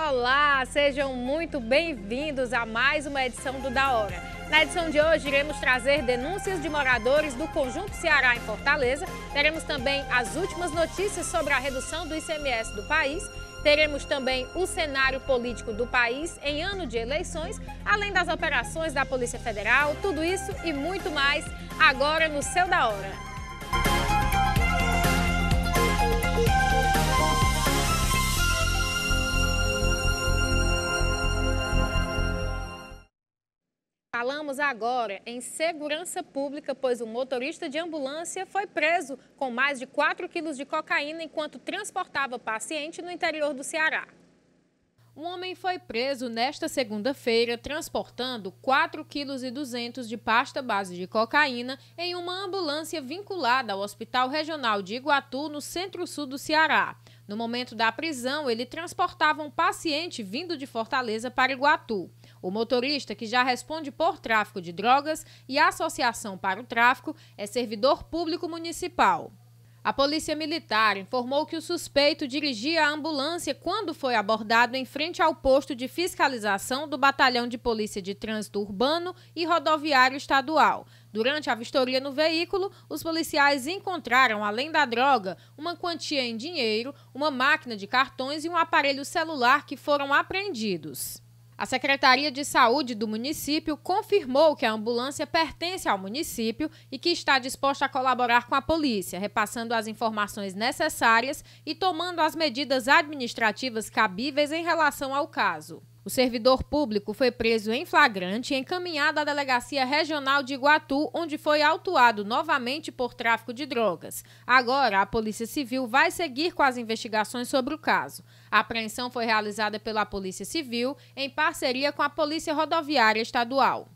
Olá, sejam muito bem-vindos a mais uma edição do Da Hora. Na edição de hoje, iremos trazer denúncias de moradores do Conjunto Ceará em Fortaleza, teremos também as últimas notícias sobre a redução do ICMS do país, teremos também o cenário político do país em ano de eleições, além das operações da Polícia Federal, tudo isso e muito mais agora no seu Da Hora. Falamos agora em segurança pública, pois o motorista de ambulância foi preso com mais de 4 quilos de cocaína enquanto transportava paciente no interior do Ceará. Um homem foi preso nesta segunda-feira transportando 4,2 kg de pasta base de cocaína em uma ambulância vinculada ao Hospital Regional de Iguatu, no centro-sul do Ceará. No momento da prisão, ele transportava um paciente vindo de Fortaleza para Iguatu. O motorista, que já responde por tráfico de drogas e associação para o tráfico, é servidor público municipal. A Polícia Militar informou que o suspeito dirigia a ambulância quando foi abordado em frente ao posto de fiscalização do Batalhão de Polícia de Trânsito Urbano e Rodoviário Estadual. Durante a vistoria no veículo, os policiais encontraram, além da droga, uma quantia em dinheiro, uma máquina de cartões e um aparelho celular que foram apreendidos. A Secretaria de Saúde do município confirmou que a ambulância pertence ao município e que está disposta a colaborar com a polícia, repassando as informações necessárias e tomando as medidas administrativas cabíveis em relação ao caso. O servidor público foi preso em flagrante e encaminhado à Delegacia Regional de Iguatu, onde foi autuado novamente por tráfico de drogas. Agora, a Polícia Civil vai seguir com as investigações sobre o caso. A apreensão foi realizada pela Polícia Civil em parceria com a Polícia Rodoviária Estadual.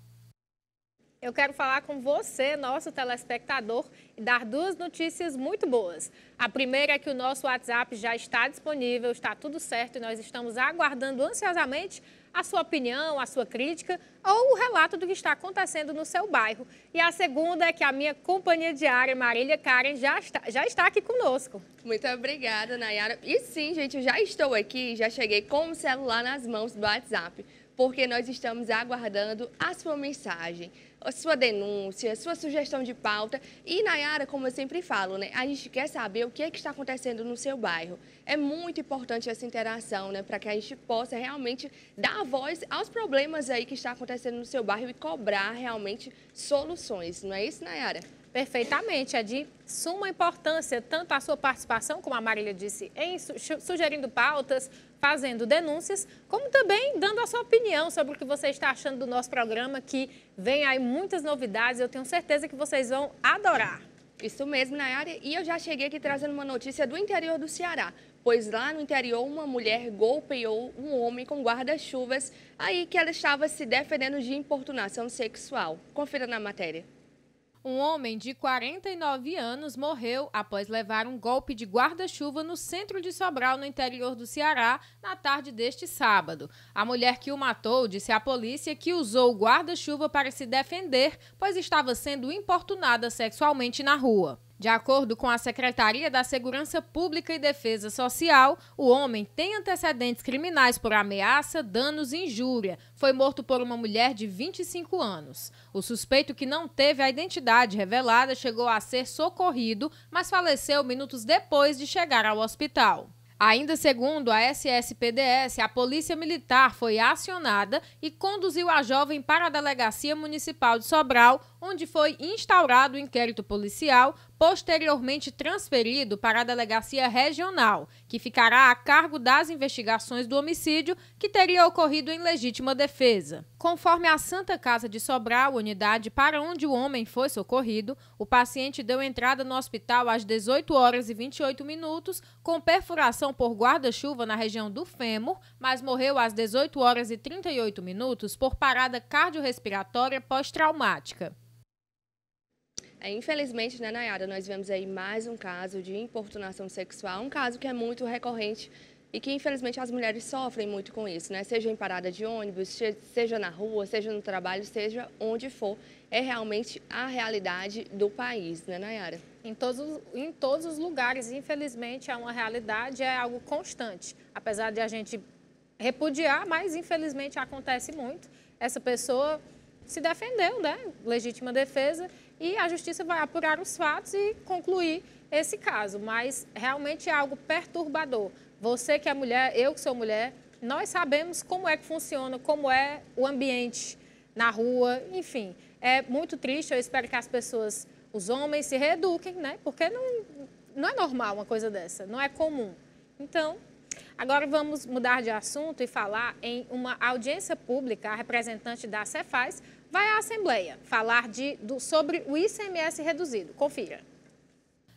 Eu quero falar com você, nosso telespectador, e dar duas notícias muito boas. A primeira é que o nosso WhatsApp já está disponível, está tudo certo e nós estamos aguardando ansiosamente a sua opinião, a sua crítica ou o relato do que está acontecendo no seu bairro. E a segunda é que a minha companhia diária, Marília Karen, já está aqui conosco. Muito obrigada, Nayara. E sim, gente, eu já estou aqui, já cheguei com o celular nas mãos do WhatsApp, porque nós estamos aguardando a sua mensagem, a sua denúncia, a sua sugestão de pauta. E, Nayara, como eu sempre falo, né, a gente quer saber o que está acontecendo no seu bairro. É muito importante essa interação, né, para que a gente possa realmente dar voz aos problemas aí que está acontecendo no seu bairro e cobrar realmente soluções. Não é isso, Nayara? Perfeitamente, é de suma importância tanto a sua participação, como a Marília disse, em sugerindo pautas, fazendo denúncias, como também dando a sua opinião sobre o que você está achando do nosso programa, que vem aí muitas novidades, eu tenho certeza que vocês vão adorar. Isso mesmo, Nayara, e eu já cheguei aqui trazendo uma notícia do interior do Ceará, pois lá no interior uma mulher golpeou um homem com guarda-chuvas, aí que ela estava se defendendo de importunação sexual. Confira na matéria. Um homem de 49 anos morreu após levar um golpe de guarda-chuva no centro de Sobral, no interior do Ceará, na tarde deste sábado. A mulher que o matou disse à polícia que usou o guarda-chuva para se defender, pois estava sendo importunada sexualmente na rua. De acordo com a Secretaria da Segurança Pública e Defesa Social, o homem tem antecedentes criminais por ameaça, danos e injúria. Foi morto por uma mulher de 25 anos. O suspeito, que não teve a identidade revelada, chegou a ser socorrido, mas faleceu minutos depois de chegar ao hospital. Ainda segundo a SSPDS, a Polícia Militar foi acionada e conduziu a jovem para a Delegacia Municipal de Sobral, onde foi instaurado o inquérito policial, posteriormente transferido para a Delegacia Regional, que ficará a cargo das investigações do homicídio que teria ocorrido em legítima defesa. Conforme a Santa Casa de Sobral, unidade para onde o homem foi socorrido, o paciente deu entrada no hospital às 18h28, com perfuração por guarda-chuva na região do fêmur, mas morreu às 18h38 por parada cardiorrespiratória pós-traumática. Infelizmente, né, Nayara, nós vemos aí mais um caso de importunação sexual, um caso que é muito recorrente e que, infelizmente, as mulheres sofrem muito com isso, né? Seja em parada de ônibus, seja na rua, seja no trabalho, seja onde for. É realmente a realidade do país, né, Nayara? Em todos os lugares, infelizmente, é uma realidade, é algo constante. Apesar de a gente repudiar, mas infelizmente acontece muito. Essa pessoa se defendeu, né? Legítima defesa, e a justiça vai apurar os fatos e concluir esse caso. Mas realmente é algo perturbador. Você que é mulher, eu que sou mulher, nós sabemos como é que funciona, como é o ambiente na rua, enfim. É muito triste, eu espero que as pessoas, os homens, se reeduquem, né? Porque não é normal uma coisa dessa, não é comum. Então, agora vamos mudar de assunto e falar em uma audiência pública. A representante da Cefaz vai à Assembleia falar sobre o ICMS reduzido. Confira.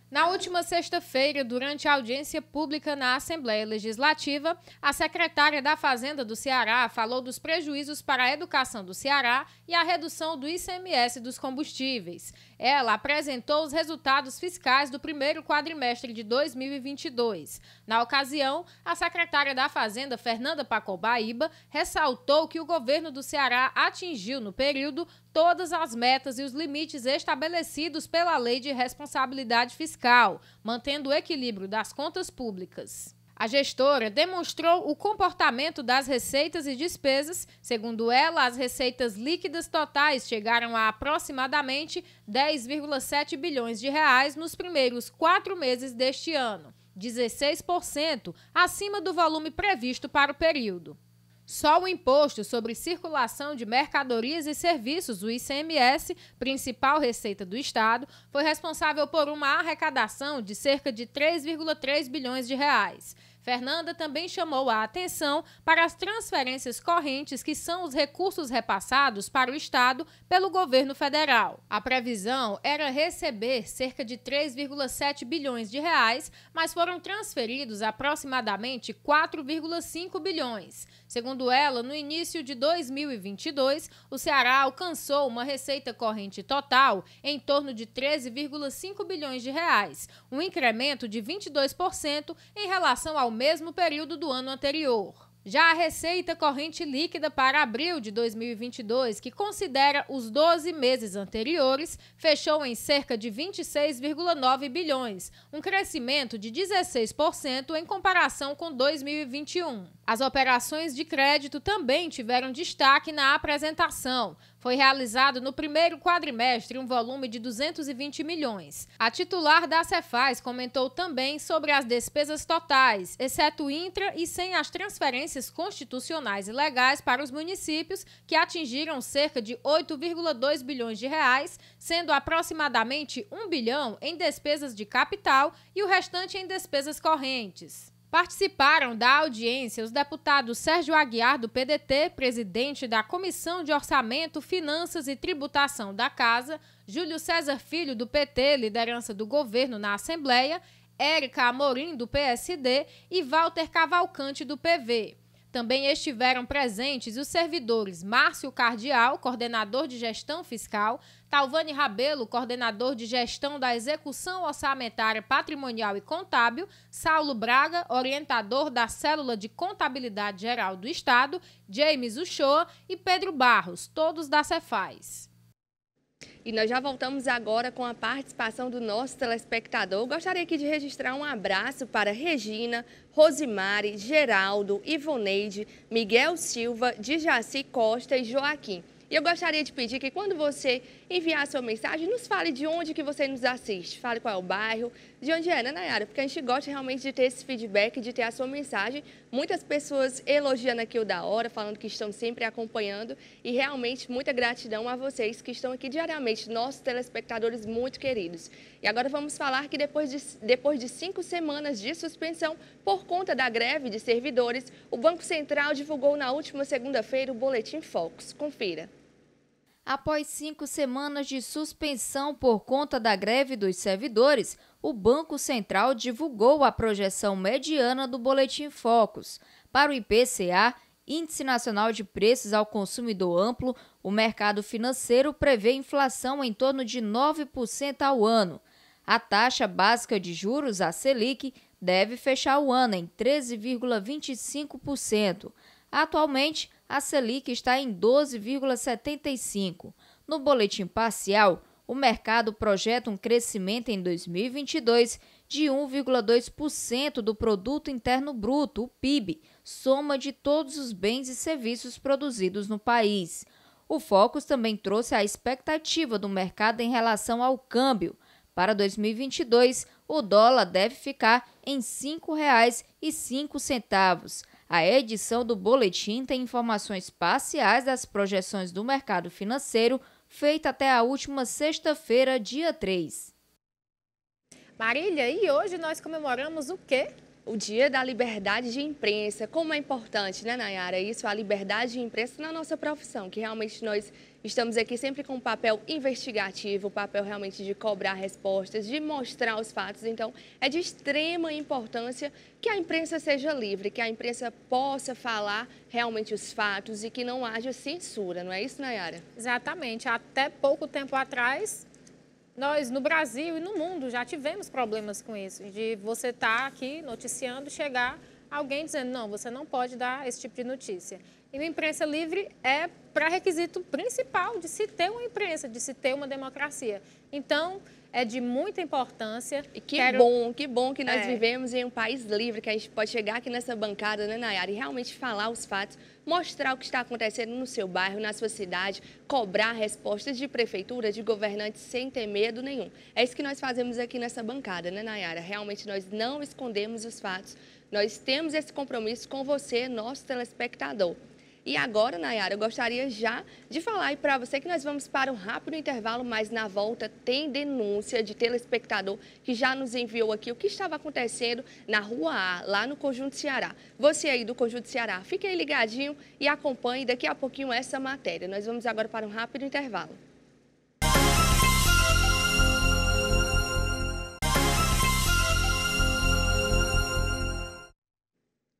Na última sexta-feira, durante a audiência pública na Assembleia Legislativa, a secretária da Fazenda do Ceará falou dos prejuízos para a educação do Ceará e a redução do ICMS dos combustíveis. Ela apresentou os resultados fiscais do primeiro quadrimestre de 2022. Na ocasião, a secretária da Fazenda, Fernanda Pacobaíba, ressaltou que o governo do Ceará atingiu, no período, todas as metas e os limites estabelecidos pela Lei de Responsabilidade Fiscal, mantendo o equilíbrio das contas públicas. A gestora demonstrou o comportamento das receitas e despesas. Segundo ela, as receitas líquidas totais chegaram a aproximadamente 10,7 bilhões de reais nos primeiros 4 meses deste ano, 16% acima do volume previsto para o período. Só o Imposto sobre Circulação de Mercadorias e Serviços, o ICMS, principal receita do Estado, foi responsável por uma arrecadação de cerca de 3,3 bilhões de reais. Fernanda também chamou a atenção para as transferências correntes, que são os recursos repassados para o Estado pelo governo federal. A previsão era receber cerca de 3,7 bilhões de reais, mas foram transferidos aproximadamente 4,5 bilhões. Segundo ela, no início de 2022, o Ceará alcançou uma receita corrente total em torno de 13,5 bilhões de reais, um incremento de 22% em relação ao mesmo período do ano anterior. Já a receita corrente líquida para abril de 2022, que considera os 12 meses anteriores, fechou em cerca de 26,9 bilhões, um crescimento de 16% em comparação com 2021. As operações de crédito também tiveram destaque na apresentação. Foi realizado no primeiro quadrimestre um volume de 220 milhões. A titular da Cefaz comentou também sobre as despesas totais, exceto intra e sem as transferências constitucionais e legais para os municípios, que atingiram cerca de 8,2 bilhões de reais, sendo aproximadamente 1 bilhão em despesas de capital e o restante em despesas correntes. Participaram da audiência os deputados Sérgio Aguiar, do PDT, presidente da Comissão de Orçamento, Finanças e Tributação da Casa, Júlio César Filho, do PT, liderança do governo na Assembleia, Érica Amorim, do PSD e Walter Cavalcante, do PV. Também estiveram presentes os servidores Márcio Cardial, coordenador de gestão fiscal, Talvani Rabelo, coordenador de gestão da execução orçamentária patrimonial e contábil, Saulo Braga, orientador da célula de contabilidade geral do Estado, James Uchoa e Pedro Barros, todos da Cefaz. E nós já voltamos agora com a participação do nosso telespectador. Eu gostaria aqui de registrar um abraço para Regina, Rosimari, Geraldo, Ivoneide, Miguel Silva, Dijaci Costa e Joaquim. E eu gostaria de pedir que quando você enviar a sua mensagem, nos fale de onde que você nos assiste. Fale qual é o bairro, de onde é, né, Nayara? Porque a gente gosta realmente de ter esse feedback, de ter a sua mensagem. Muitas pessoas elogiando aqui o Da Hora, falando que estão sempre acompanhando. E realmente muita gratidão a vocês que estão aqui diariamente, nossos telespectadores muito queridos. E agora vamos falar que depois de 5 semanas de suspensão por conta da greve de servidores, o Banco Central divulgou na última segunda-feira o Boletim Focus. Confira. Após 5 semanas de suspensão por conta da greve dos servidores, o Banco Central divulgou a projeção mediana do Boletim Focus. Para o IPCA, Índice Nacional de Preços ao Consumidor Amplo, o mercado financeiro prevê inflação em torno de 9% ao ano. A taxa básica de juros, a Selic, deve fechar o ano em 13,25%. Atualmente, a Selic está em 12,75%. No boletim parcial, o mercado projeta um crescimento em 2022 de 1,2% do Produto Interno Bruto, o PIB, soma de todos os bens e serviços produzidos no país. O Focus também trouxe a expectativa do mercado em relação ao câmbio. Para 2022, o dólar deve ficar em R$ 5,05. A edição do boletim tem informações parciais das projeções do mercado financeiro, feita até a última sexta-feira, dia 3. Marília, e hoje nós comemoramos o quê? O Dia da Liberdade de Imprensa. Como é importante, né, Nayara? Isso, a liberdade de imprensa na nossa profissão, que realmente nós estamos aqui sempre com um papel investigativo, o papel realmente de cobrar respostas, de mostrar os fatos. Então, é de extrema importância que a imprensa seja livre, que a imprensa possa falar realmente os fatos e que não haja censura, não é isso, Nayara? Exatamente. Até pouco tempo atrás, nós no Brasil e no mundo já tivemos problemas com isso, de você estar aqui noticiando, chegar alguém dizendo, não, você não pode dar esse tipo de notícia. E a imprensa livre é pré-requisito principal de se ter uma imprensa, de se ter uma democracia. Então, é de muita importância. E que bom que nós vivemos em um país livre, que a gente pode chegar aqui nessa bancada, né, Nayara, e realmente falar os fatos, mostrar o que está acontecendo no seu bairro, na sua cidade, cobrar respostas de prefeitura, de governantes, sem ter medo nenhum. É isso que nós fazemos aqui nessa bancada, né, Nayara? Realmente nós não escondemos os fatos, nós temos esse compromisso com você, nosso telespectador. E agora, Nayara, eu gostaria já de falar para você que nós vamos para um rápido intervalo, mas na volta tem denúncia de telespectador que já nos enviou aqui o que estava acontecendo na Rua A, lá no Conjunto Ceará. Você aí do Conjunto Ceará, fique aí ligadinho e acompanhe daqui a pouquinho essa matéria. Nós vamos agora para um rápido intervalo.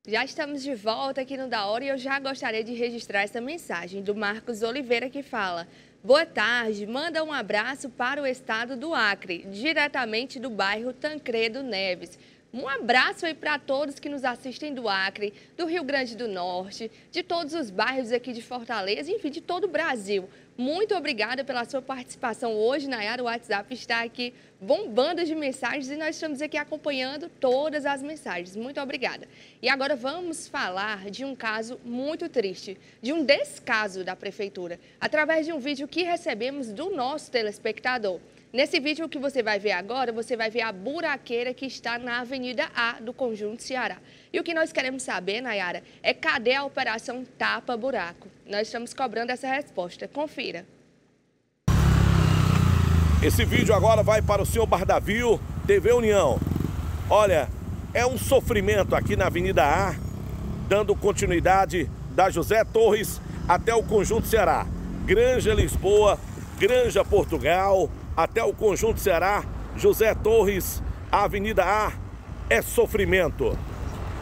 Já estamos de volta aqui no Da Hora e eu já gostaria de registrar essa mensagem do Marcos Oliveira que fala: boa tarde, manda um abraço para o estado do Acre, diretamente do bairro Tancredo Neves. Um abraço aí para todos que nos assistem do Acre, do Rio Grande do Norte, de todos os bairros aqui de Fortaleza, enfim, de todo o Brasil. Muito obrigada pela sua participação hoje, Nayara. O WhatsApp está aqui bombando de mensagens e nós estamos aqui acompanhando todas as mensagens. Muito obrigada. E agora vamos falar de um caso muito triste, de um descaso da Prefeitura, através de um vídeo que recebemos do nosso telespectador. Nesse vídeo que você vai ver agora, você vai ver a buraqueira que está na Avenida A do Conjunto Ceará. E o que nós queremos saber, Nayara, é cadê a operação Tapa Buraco? Nós estamos cobrando essa resposta. Confira. Esse vídeo agora vai para o senhor Bardavil, TV União. Olha, é um sofrimento aqui na Avenida A, dando continuidade da José Torres até o Conjunto Ceará. Granja Lisboa, Granja Portugal, até o Conjunto Ceará, José Torres, a Avenida A, é sofrimento.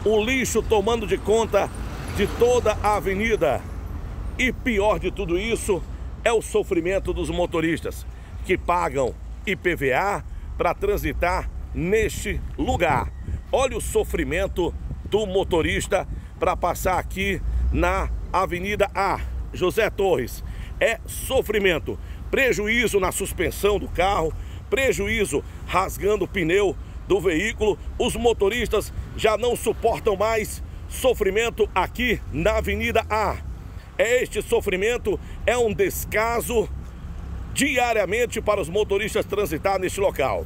O lixo tomando de conta de toda a avenida. E pior de tudo isso é o sofrimento dos motoristas, que pagam IPVA para transitar neste lugar. Olha o sofrimento do motorista para passar aqui na Avenida A, José Torres. É sofrimento. Prejuízo na suspensão do carro, prejuízo rasgando o pneu do veículo. Os motoristas já não suportam mais sofrimento aqui na Avenida A. Este sofrimento é um descaso diariamente para os motoristas transitar neste local.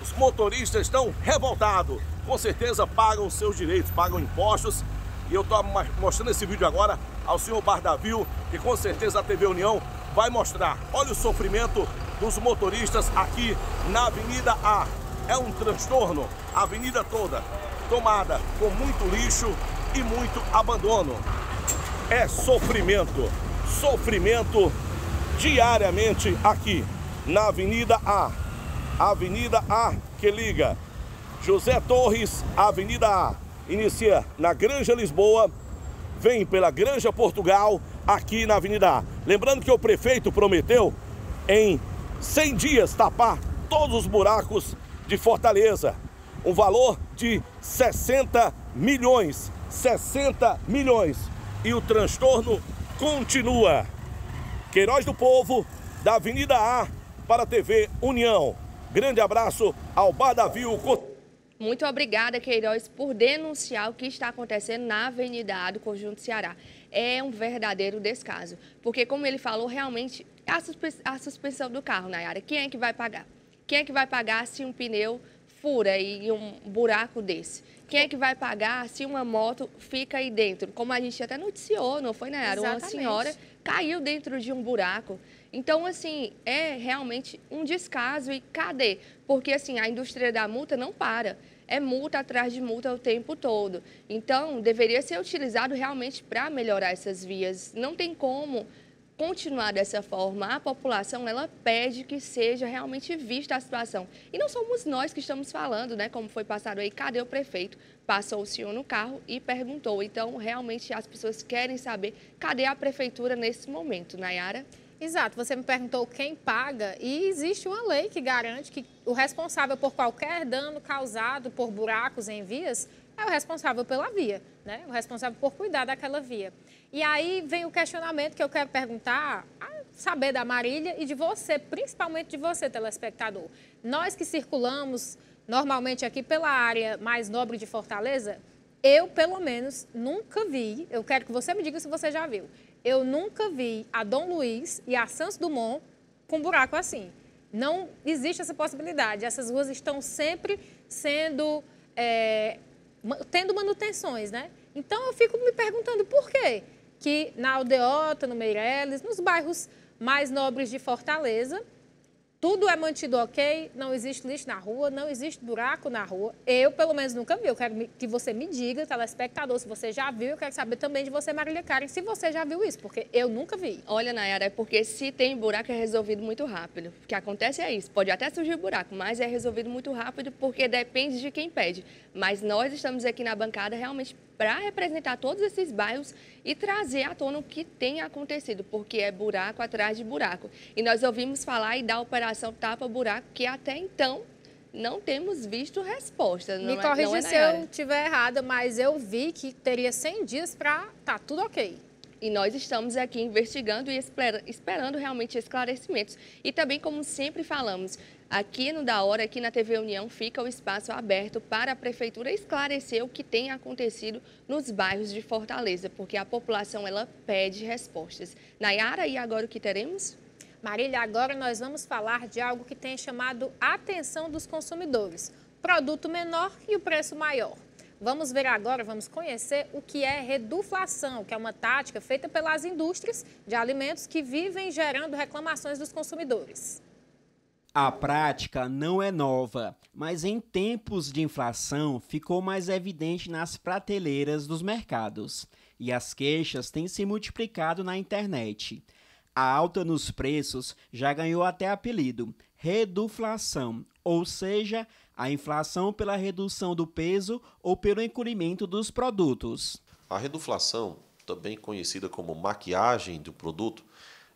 Os motoristas estão revoltados, com certeza pagam os seus direitos, pagam impostos. E eu estou mostrando esse vídeo agora ao senhor Bardavil, que com certeza a TV União vai mostrar. Olha o sofrimento dos motoristas aqui na Avenida A. É um transtorno, a avenida toda tomada com muito lixo e muito abandono. É sofrimento, sofrimento diariamente aqui na Avenida A. Avenida A que liga José Torres, Avenida A. Inicia na Granja Lisboa, vem pela Granja Portugal, aqui na Avenida A. Lembrando que o prefeito prometeu em 100 dias tapar todos os buracos de Fortaleza. Um valor de 60 milhões. 60 milhões. E o transtorno continua. Queiroz do Povo, da Avenida A, para a TV União. Grande abraço ao Bardavil. Muito obrigada, Queiroz, por denunciar o que está acontecendo na Avenida A do Conjunto Ceará. É um verdadeiro descaso, porque, como ele falou, realmente, a suspensão do carro, Nayara, quem é que vai pagar? Quem é que vai pagar se um pneu fura e um buraco desse? Quem é que vai pagar se uma moto fica aí dentro? Como a gente até noticiou, não foi, Nayara? Uma senhora caiu dentro de um buraco. Então, assim, é realmente um descaso e cadê? Porque, assim, a indústria da multa não para. É multa atrás de multa o tempo todo. Então, deveria ser utilizado realmente para melhorar essas vias. Não tem como continuar dessa forma. A população, ela pede que seja realmente vista a situação. E não somos nós que estamos falando, né? Como foi passado aí, cadê o prefeito? Passou o senhor no carro e perguntou. Então, realmente, as pessoas querem saber cadê a prefeitura nesse momento, Nayara? Exato, você me perguntou quem paga e existe uma lei que garante que o responsável por qualquer dano causado por buracos em vias é o responsável pela via, né? O responsável por cuidar daquela via. E aí vem o questionamento que eu quero perguntar, saber da Marília e de você, principalmente de você, telespectador. Nós que circulamos normalmente aqui pela área mais nobre de Fortaleza, eu, pelo menos, nunca vi, eu quero que você me diga se você já viu, eu nunca vi a Dom Luiz e a Santos Dumont com buraco assim. Não existe essa possibilidade. Essas ruas estão sempre sendo, tendo manutenções, né? Então, eu fico me perguntando por quê que na Aldeota, no Meireles, nos bairros mais nobres de Fortaleza, tudo é mantido ok, não existe lixo na rua, não existe buraco na rua. Eu, pelo menos, nunca vi. Eu quero que você me diga, telespectador, se você já viu. Eu quero saber também de você, Marília Karen, se você já viu isso, porque eu nunca vi. Olha, Nayara, é porque se tem buraco é resolvido muito rápido. O que acontece é isso. Pode até surgir buraco, mas é resolvido muito rápido porque depende de quem pede. Mas nós estamos aqui na bancada realmente para representar todos esses bairros e trazer à tona o que tem acontecido, porque é buraco atrás de buraco. E nós ouvimos falar e da operação tapa-buraco, que até então não temos visto resposta. Me corrija se eu estiver errada, mas eu vi que teria 100 dias para tá tudo ok. E nós estamos aqui investigando e esperando realmente esclarecimentos. E também, como sempre falamos, aqui no Da Hora, aqui na TV União, fica o espaço aberto para a Prefeitura esclarecer o que tem acontecido nos bairros de Fortaleza, porque a população, ela pede respostas. Nayara, e agora o que teremos? Marília, agora nós vamos falar de algo que tem chamado a atenção dos consumidores. Produto menor e o preço maior. Vamos ver agora, vamos conhecer o que é reduflação, que é uma tática feita pelas indústrias de alimentos que vivem gerando reclamações dos consumidores. A prática não é nova, mas em tempos de inflação ficou mais evidente nas prateleiras dos mercados. E as queixas têm se multiplicado na internet. A alta nos preços já ganhou até apelido, reduflação, ou seja, a inflação pela redução do peso ou pelo encolhimento dos produtos. A reduflação, também conhecida como maquiagem do produto,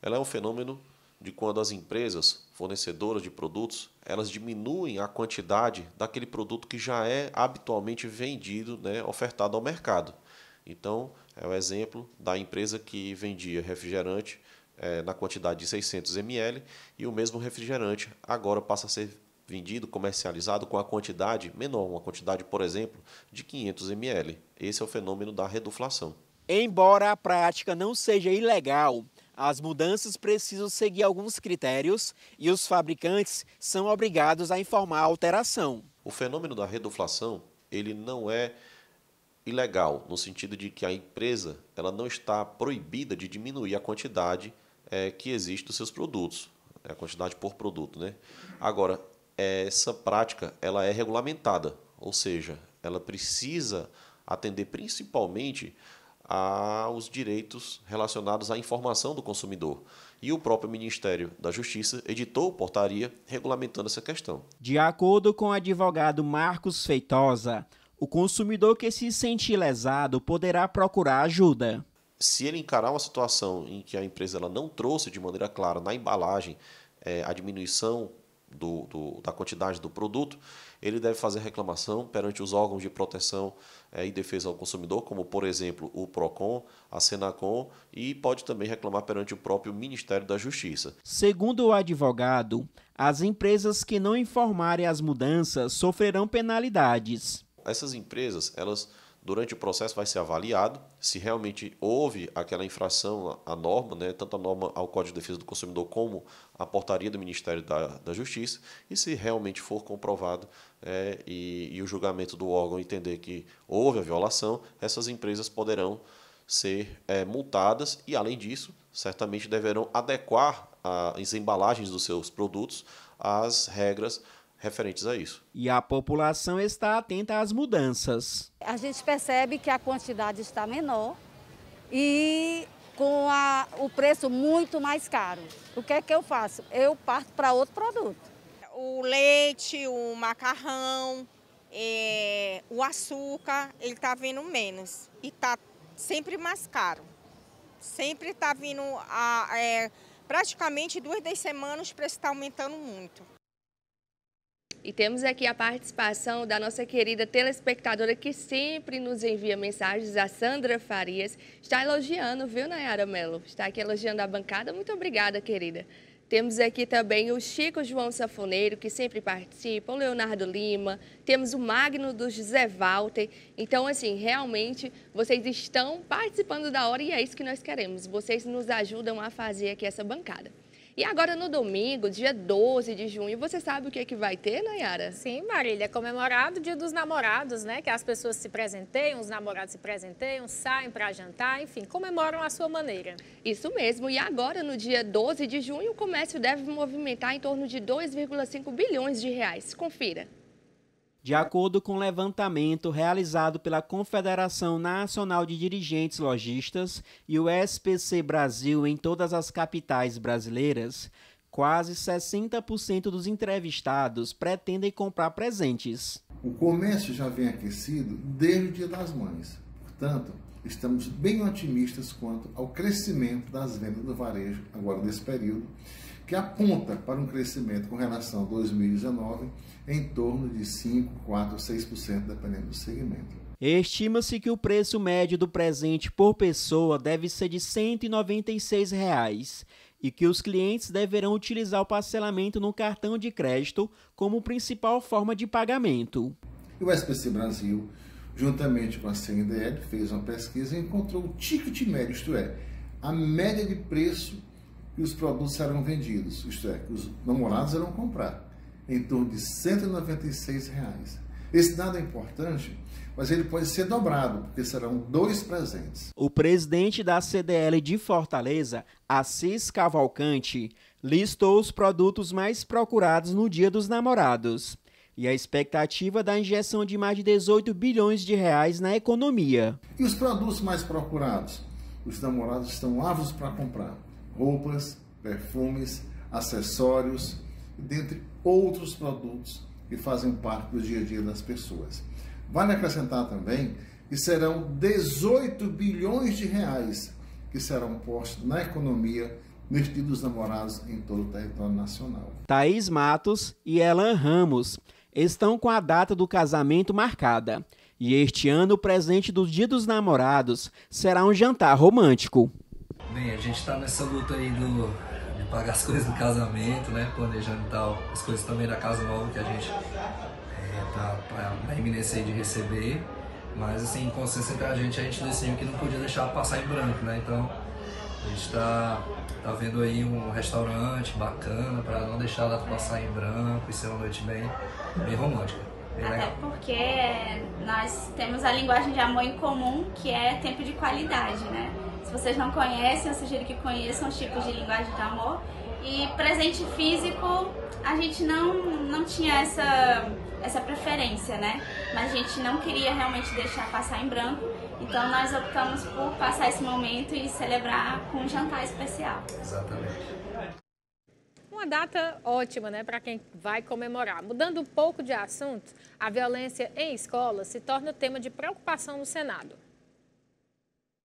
ela é um fenômeno de quando as empresas fornecedoras de produtos, elas diminuem a quantidade daquele produto que já é habitualmente vendido, né, ofertado ao mercado. Então, é o exemplo da empresa que vendia refrigerante na quantidade de 600 ml e o mesmo refrigerante agora passa a ser vendido, comercializado com a quantidade menor, uma quantidade, por exemplo, de 500 ml. Esse é o fenômeno da reduflação. Embora a prática não seja ilegal, as mudanças precisam seguir alguns critérios e os fabricantes são obrigados a informar a alteração. O fenômeno da reduflação, ele não é ilegal, no sentido de que a empresa ela não está proibida de diminuir a quantidade que existe dos seus produtos, a quantidade por produto, né? Agora, essa prática ela é regulamentada, ou seja, ela precisa atender principalmente aos direitos relacionados à informação do consumidor. E o próprio Ministério da Justiça editou portaria regulamentando essa questão. De acordo com o advogado Marcos Feitosa, o consumidor que se sentir lesado poderá procurar ajuda. Se ele encarar uma situação em que a empresa ela não trouxe de maneira clara na embalagem a diminuição da quantidade do produto, ele deve fazer reclamação perante os órgãos de proteção e defesa ao consumidor, como, por exemplo, o PROCON, a Senacom, e pode também reclamar perante o próprio Ministério da Justiça. Segundo o advogado, as empresas que não informarem as mudanças sofrerão penalidades. Essas empresas, durante o processo vai ser avaliado se realmente houve aquela infração à norma, né, tanto a norma ao Código de Defesa do Consumidor como a portaria do Ministério da Justiça, e se realmente for comprovado e o julgamento do órgão entender que houve a violação, essas empresas poderão ser multadas e, além disso, certamente deverão adequar as embalagens dos seus produtos às regras referentes a isso. E a população está atenta às mudanças. A gente percebe que a quantidade está menor e com o preço muito mais caro. O que é que eu faço? Eu parto para outro produto. O leite, o macarrão, o açúcar, ele está vindo menos e está sempre mais caro. Sempre está vindo, praticamente 2 das semanas o preço está aumentando muito. E temos aqui a participação da nossa querida telespectadora que sempre nos envia mensagens, a Sandra Farias. Está elogiando, viu, Nayara Mello? Está aqui elogiando a bancada. Muito obrigada, querida. Temos aqui também o Chico João Safoneiro, que sempre participa, o Leonardo Lima, temos o Magno do José Walter. Então, assim, realmente, vocês estão participando da hora e é isso que nós queremos. Vocês nos ajudam a fazer aqui essa bancada. E agora no domingo, dia 12 de junho, você sabe o que é que vai ter, Nayara? Sim, Marília, é comemorado o Dia dos Namorados, né? Que as pessoas se presenteiam, os namorados se presenteiam, saem para jantar, enfim, comemoram à sua maneira. Isso mesmo, e agora no dia 12 de junho, o comércio deve movimentar em torno de 2,5 bilhões de reais. Confira. De acordo com o levantamento realizado pela Confederação Nacional de Dirigentes Lojistas e o SPC Brasil em todas as capitais brasileiras, quase 60% dos entrevistados pretendem comprar presentes. O comércio já vem aquecido desde o Dia das Mães. Portanto, estamos bem otimistas quanto ao crescimento das vendas do varejo agora nesse período, que aponta para um crescimento com relação a 2019 em torno de 5%, 4%, 6%, dependendo do segmento. Estima-se que o preço médio do presente por pessoa deve ser de R$ 196 e que os clientes deverão utilizar o parcelamento no cartão de crédito como principal forma de pagamento. O SPC Brasil, juntamente com a CNDL, fez uma pesquisa e encontrou o ticket médio, isto é, a média de preço que os produtos serão vendidos, isto é, que os namorados irão comprar, em torno de R$ 196. Esse dado é importante, mas ele pode ser dobrado, porque serão 2 presentes. O presidente da CDL de Fortaleza, Assis Cavalcante, listou os produtos mais procurados no Dia dos Namorados e a expectativa da injeção de mais de 18 bilhões de reais na economia. E os produtos mais procurados? Os namorados estão ávidos para comprar roupas, perfumes, acessórios, dentre outros produtos que fazem parte do dia a dia das pessoas. Vale acrescentar também que serão 18 bilhões de reais que serão postos na economia neste Dia dos Namorados em todo o território nacional. Thaís Matos e Elan Ramos estão com a data do casamento marcada. E este ano o presente do Dia dos Namorados será um jantar romântico. Bem, a gente está nessa luta aí de pagar as coisas do casamento, né? Planejando tal, as coisas também da casa nova que a gente tá na iminência aí de receber. Mas assim, em consciência entre a gente decidiu que não podia deixar passar em branco, né? Então a gente tá vendo aí um restaurante bacana para não deixar ela passar em branco e ser uma noite bem romântica. Até porque nós temos a linguagem de amor em comum, que é tempo de qualidade, né? Se vocês não conhecem, eu sugiro que conheçam os tipos de linguagem de amor. E presente físico, a gente não tinha essa preferência, né? Mas a gente não queria realmente deixar passar em branco. Então nós optamos por passar esse momento e celebrar com um jantar especial. Exatamente. Uma data ótima, né, para quem vai comemorar. Mudando um pouco de assunto, a violência em escolas se torna tema de preocupação no Senado.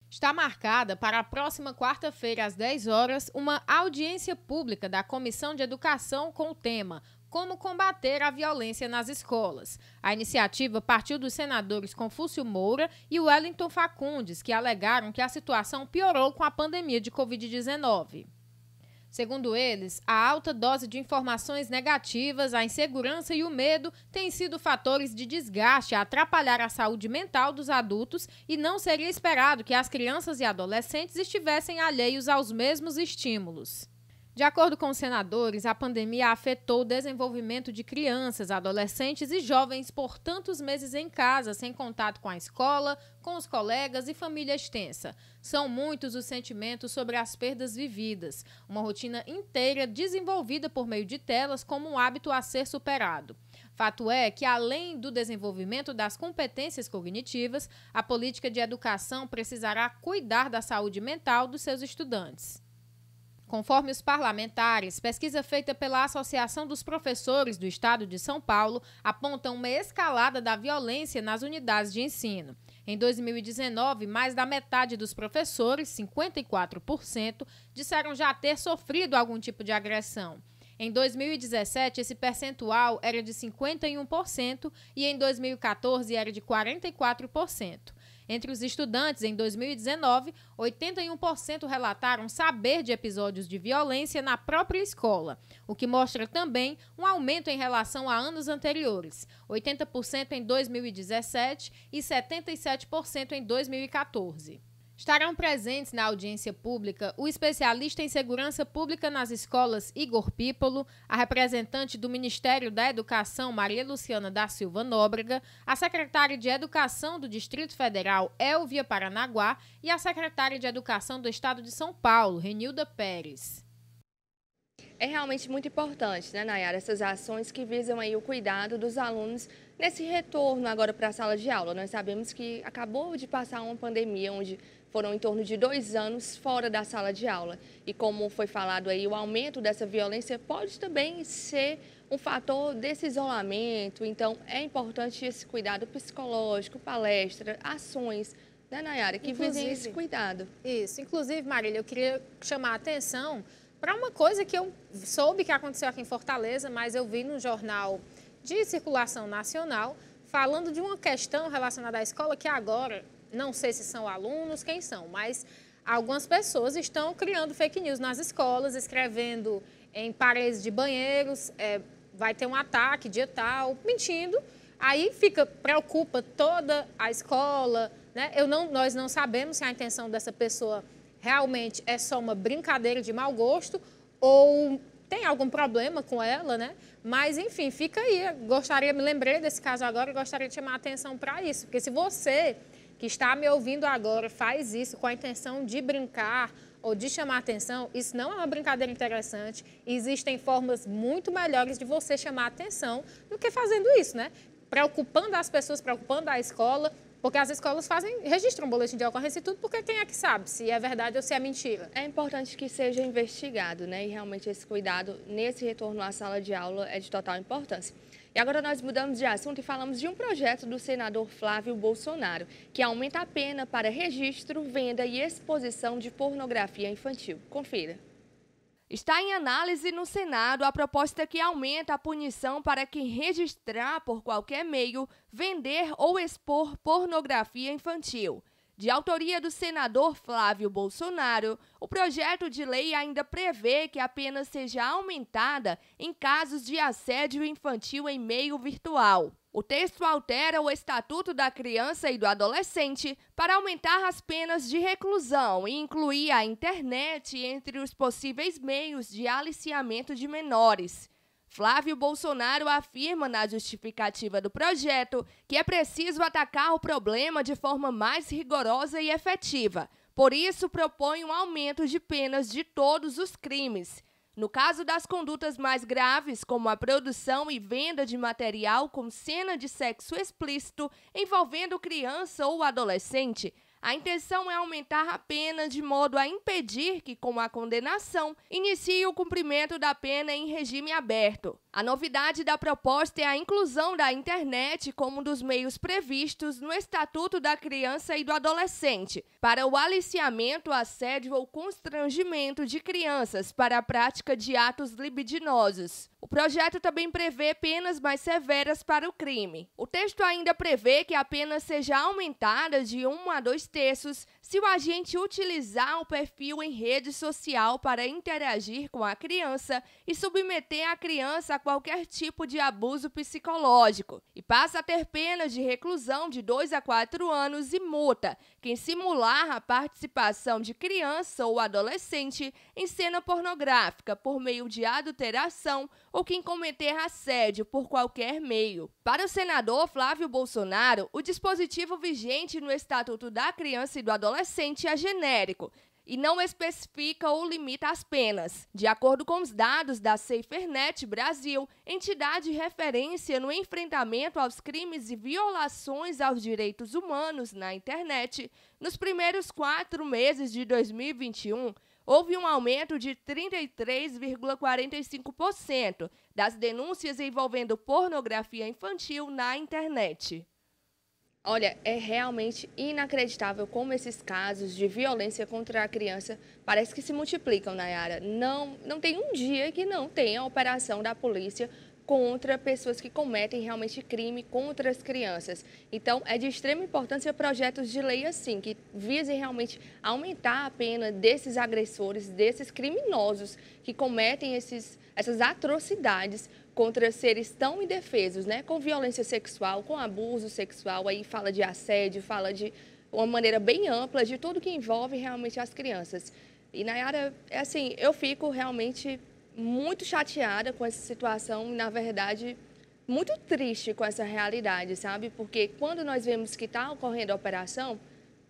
Está marcada para a próxima quarta-feira, às 10 horas, uma audiência pública da Comissão de Educação com o tema como combater a violência nas escolas. A iniciativa partiu dos senadores Confúcio Moura e Wellington Facundes, que alegaram que a situação piorou com a pandemia de Covid-19. Segundo eles, a alta dose de informações negativas, a insegurança e o medo têm sido fatores de desgaste a atrapalhar a saúde mental dos adultos e não seria esperado que as crianças e adolescentes estivessem alheios aos mesmos estímulos. De acordo com os senadores, a pandemia afetou o desenvolvimento de crianças, adolescentes e jovens por tantos meses em casa, sem contato com a escola, com os colegas e família extensa. São muitos os sentimentos sobre as perdas vividas, uma rotina inteira desenvolvida por meio de telas como um hábito a ser superado. Fato é que, além do desenvolvimento das competências cognitivas, a política de educação precisará cuidar da saúde mental dos seus estudantes. Conforme os parlamentares, pesquisa feita pela Associação dos Professores do Estado de São Paulo aponta uma escalada da violência nas unidades de ensino. Em 2019, mais da metade dos professores, 54%, disseram já ter sofrido algum tipo de agressão. Em 2017, esse percentual era de 51% e em 2014 era de 44%. Entre os estudantes, em 2019, 81% relataram saber de episódios de violência na própria escola, o que mostra também um aumento em relação a anos anteriores, 80% em 2017 e 77% em 2014. Estarão presentes na audiência pública o especialista em segurança pública nas escolas Igor Pípolo, a representante do Ministério da Educação Maria Luciana da Silva Nóbrega, a secretária de Educação do Distrito Federal Elvia Paranaguá e a secretária de Educação do Estado de São Paulo, Renilda Pérez. É realmente muito importante, né, Nayara, essas ações que visam aí o cuidado dos alunos nesse retorno agora para a sala de aula. Nós sabemos que acabou de passar uma pandemia onde foram em torno de 2 anos fora da sala de aula. E como foi falado aí, o aumento dessa violência pode também ser um fator desse isolamento. Então, é importante esse cuidado psicológico, palestra, ações, né, Nayara, que visem esse cuidado. Isso. Inclusive, Marília, eu queria chamar a atenção para uma coisa que eu soube que aconteceu aqui em Fortaleza, mas eu vi no jornal de circulação nacional, falando de uma questão relacionada à escola que agora, não sei se são alunos, quem são, mas algumas pessoas estão criando fake news nas escolas, escrevendo em paredes de banheiros, vai ter um ataque dia tal, mentindo, aí preocupa toda a escola, né? Nós não sabemos se a intenção dessa pessoa realmente é só uma brincadeira de mau gosto ou tem algum problema com ela, né? Mas, enfim, fica aí. Me lembrei desse caso agora e gostaria de chamar a atenção para isso. Porque se você que está me ouvindo agora faz isso com a intenção de brincar ou de chamar a atenção, isso não é uma brincadeira interessante. Existem formas muito melhores de você chamar a atenção do que fazendo isso, né? Preocupando as pessoas, preocupando a escola. Porque as escolas registram um boletim de ocorrência e tudo, porque quem é que sabe se é verdade ou se é mentira? É importante que seja investigado, né? E realmente esse cuidado nesse retorno à sala de aula é de total importância. E agora nós mudamos de assunto e falamos de um projeto do senador Flávio Bolsonaro, que aumenta a pena para registro, venda e exposição de pornografia infantil. Confira. Está em análise no Senado a proposta que aumenta a punição para quem registrar por qualquer meio, vender ou expor pornografia infantil. De autoria do senador Flávio Bolsonaro, o projeto de lei ainda prevê que a pena seja aumentada em casos de assédio infantil em meio virtual. O texto altera o Estatuto da Criança e do Adolescente para aumentar as penas de reclusão e incluir a internet entre os possíveis meios de aliciamento de menores. Flávio Bolsonaro afirma na justificativa do projeto que é preciso atacar o problema de forma mais rigorosa e efetiva. Por isso, propõe um aumento de penas de todos os crimes. No caso das condutas mais graves, como a produção e venda de material com cena de sexo explícito envolvendo criança ou adolescente, A intenção é aumentar a pena de modo a impedir que, com a condenação, inicie o cumprimento da pena em regime aberto. A novidade da proposta é a inclusão da internet como um dos meios previstos no Estatuto da Criança e do Adolescente para o aliciamento, assédio ou constrangimento de crianças para a prática de atos libidinosos. O projeto também prevê penas mais severas para o crime. O texto ainda prevê que a pena seja aumentada de 1 a 2 terços se o agente utilizar o perfil em rede social para interagir com a criança e submeter a criança a qualquer tipo de abuso psicológico. E passa a ter pena de reclusão de 2 a 4 anos e multa quem simular a participação de criança ou adolescente em cena pornográfica por meio de adulteração ou quem cometer assédio por qualquer meio. Para o senador Flávio Bolsonaro, o dispositivo vigente no Estatuto da Criança e do Adolescente é genérico e não especifica ou limita as penas. De acordo com os dados da SaferNet Brasil, entidade de referência no enfrentamento aos crimes e violações aos direitos humanos na internet, nos primeiros 4 meses de 2021, houve um aumento de 33,45% das denúncias envolvendo pornografia infantil na internet. Olha, é realmente inacreditável como esses casos de violência contra a criança parece que se multiplicam, Nayara. Não tem um dia que não tenha operação da polícia contra pessoas que cometem realmente crime contra as crianças. Então, é de extrema importância projetos de lei assim, que visem realmente aumentar a pena desses agressores, desses criminosos que cometem essas atrocidades contra seres tão indefesos, né? Com violência sexual, com abuso sexual, aí fala de assédio, fala de uma maneira bem ampla de tudo que envolve realmente as crianças. E, Nayara, assim, eu fico realmente muito chateada com essa situação e, na verdade, muito triste com essa realidade, sabe? Porque quando nós vemos que está ocorrendo a operação,